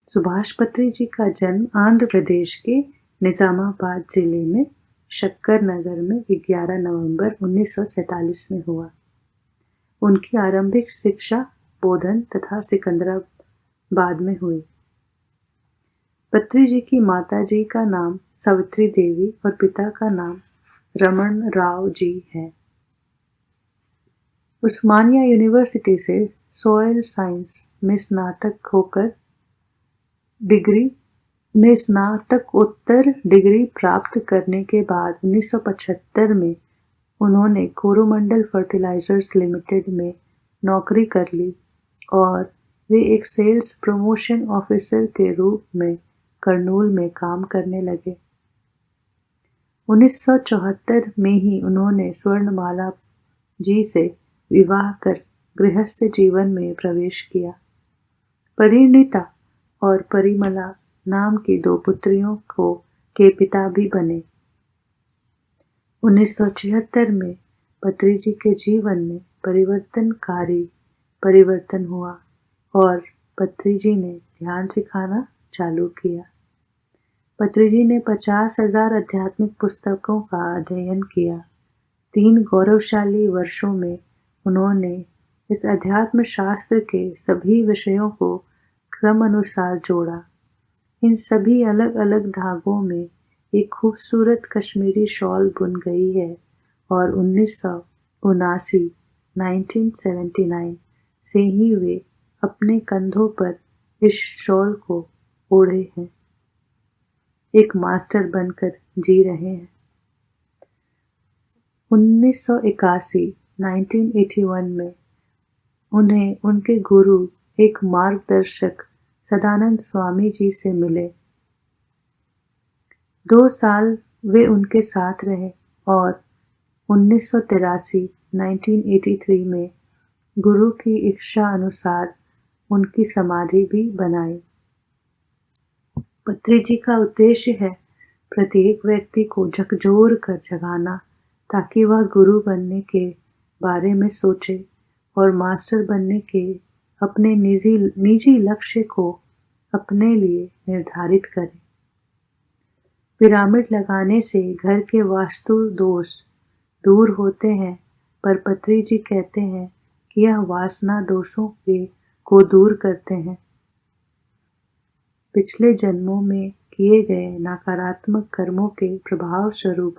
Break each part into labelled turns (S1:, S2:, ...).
S1: सुभाष पत्री जी का जन्म आंध्र प्रदेश के निजामाबाद जिले में शक्कर नगर में 11 नवंबर 1947 में हुआ। उनकी आरंभिक शिक्षा बोधन तथा सिकंदराबाद में हुई। पत्री जी की माता जी का नाम सावित्री देवी और पिता का नाम रमन राव जी है। उस्मानिया यूनिवर्सिटी से सॉइल साइंस में स्नातकोत्तर डिग्री प्राप्त करने के बाद 1975 में उन्होंने कोरोमंडल फर्टिलाइजर्स लिमिटेड में नौकरी कर ली और वे एक सेल्स प्रमोशन ऑफिसर के रूप में कर्नूल में काम करने लगे। 1974 में ही उन्होंने स्वर्णमाला जी से विवाह कर गृहस्थ जीवन में प्रवेश किया। परिणीता और परिमला नाम की 2 पुत्रियों के पिता भी बने। 1976 में पत्री जी के जीवन में परिवर्तनकारी परिवर्तन हुआ और पत्री जी ने ध्यान सिखाना चालू किया। पत्री जी ने 50,000 आध्यात्मिक पुस्तकों का अध्ययन किया। 3 गौरवशाली वर्षों में उन्होंने इस अध्यात्म शास्त्र के सभी विषयों को क्रमानुसार जोड़ा। इन सभी अलग अलग धागों में एक खूबसूरत कश्मीरी शॉल बुन गई है और 1979 से ही वे अपने कंधों पर इस शॉल को ओढ़े हैं, एक मास्टर बनकर जी रहे हैं। 1981 में उन्हें उनके गुरु एक मार्गदर्शक सदानंद स्वामी जी से मिले। 2 साल वे उनके साथ रहे और 1983 में गुरु की इच्छा अनुसार उनकी समाधि भी बनाई। पत्री जी का उद्देश्य है प्रत्येक व्यक्ति को झकझोर कर जगाना ताकि वह गुरु बनने के बारे में सोचे और मास्टर बनने के अपने निजी लक्ष्य को अपने लिए निर्धारित करे। पिरामिड लगाने से घर के वास्तु दोष दूर होते हैं, पर पत्री जी कहते हैं कि यह वासना दोषों को दूर करते हैं। पिछले जन्मों में किए गए नकारात्मक कर्मों के प्रभाव स्वरूप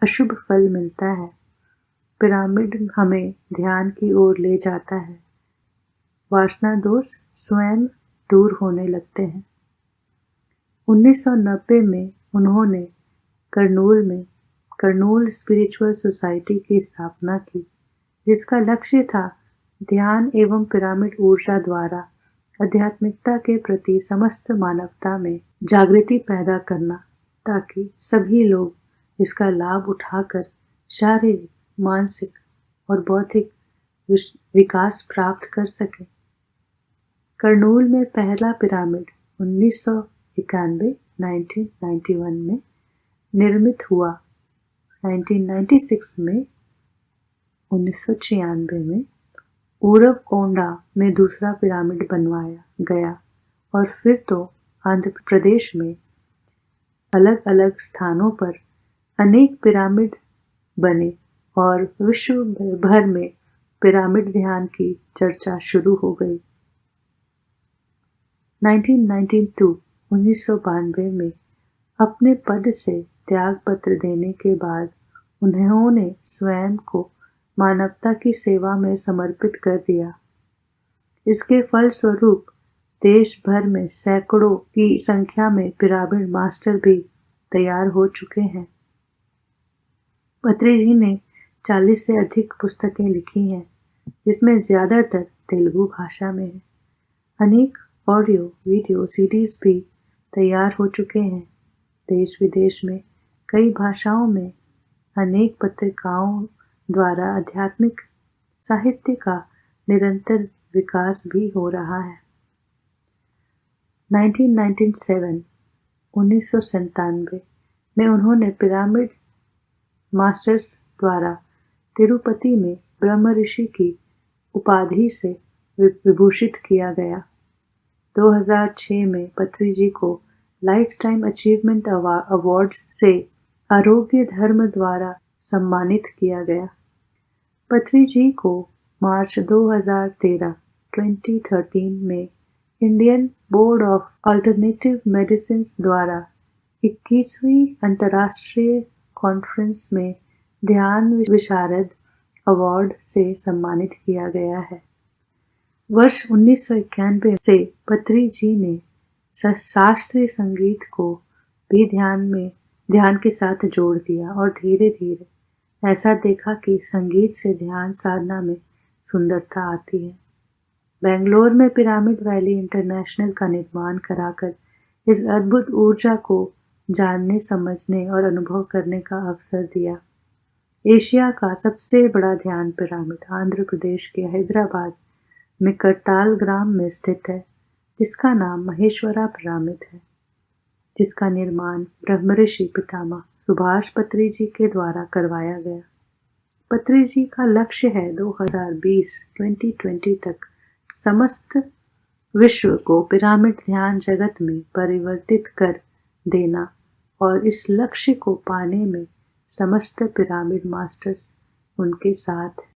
S1: अशुभ फल मिलता है। पिरामिड हमें ध्यान की ओर ले जाता है। वासना दोष स्वयं दूर होने लगते हैं। 1990 में उन्होंने कर्नूल स्पिरिचुअल सोसाइटी की स्थापना की, जिसका लक्ष्य था ध्यान एवं पिरामिड ऊर्जा द्वारा आध्यात्मिकता के प्रति समस्त मानवता में जागृति पैदा करना, ताकि सभी लोग इसका लाभ उठाकर शारीरिक, मानसिक और बौद्धिक विकास प्राप्त कर सके। कर्नूल में पहला पिरामिड 1991 में निर्मित हुआ। 1996 में 1996 में उरवकोंडा में दूसरा पिरामिड बनवाया गया और फिर तो आंध्र प्रदेश में अलग अलग स्थानों पर अनेक पिरामिड बने और विश्व भर में पिरामिड ध्यान की चर्चा शुरू हो गई। 1992 में अपने पद से त्याग पत्र देने के बाद उन्होंने स्वयं को मानवता की सेवा में समर्पित कर दिया। इसके फलस्वरूप देश भर में सैकड़ों की संख्या में पिरामिड मास्टर भी तैयार हो चुके हैं। पत्री जी ने 40 से अधिक पुस्तकें लिखी हैं, जिसमें ज्यादातर तेलुगु भाषा में है। अनेक ऑडियो वीडियो सीडीज भी तैयार हो चुके हैं। देश विदेश में कई भाषाओं में अनेक पत्रिकाओं द्वारा आध्यात्मिक साहित्य का निरंतर विकास भी हो रहा है। 1997 में उन्होंने पिरामिड मास्टर्स द्वारा तिरुपति में ब्रह्म ऋषि की उपाधि से विभूषित किया गया। 2006 में पत्री जी को लाइफ टाइम अचीवमेंट अवार्ड से आरोग्य धर्म द्वारा सम्मानित किया गया। पत्री जी को मार्च 2013 में Indian board of alternative medicine द्वारा 21वीं अंतर्राष्ट्रीय कॉन्फ्रेंस में ध्यान विशारद अवार्ड से सम्मानित किया गया है। वर्ष 1991 से पत्री जी ने शास्त्रीय संगीत को भी ध्यान के साथ जोड़ दिया और धीरे धीरे ऐसा देखा कि संगीत से ध्यान साधना में सुंदरता आती है। बेंगलोर में पिरामिड वैली इंटरनेशनल का निर्माण कराकर इस अद्भुत ऊर्जा को जानने, समझने और अनुभव करने का अवसर दिया। एशिया का सबसे बड़ा ध्यान पिरामिड आंध्र प्रदेश के हैदराबाद में करताल ग्राम में स्थित है, जिसका नाम महेश्वरा पिरामिड है, जिसका निर्माण ब्रह्मऋषि पितामह सुभाष पत्री जी के द्वारा करवाया गया। पत्री जी का लक्ष्य है 2020 तक समस्त विश्व को पिरामिड ध्यान जगत में परिवर्तित कर देना और इस लक्ष्य को पाने में समस्त पिरामिड मास्टर्स उनके साथ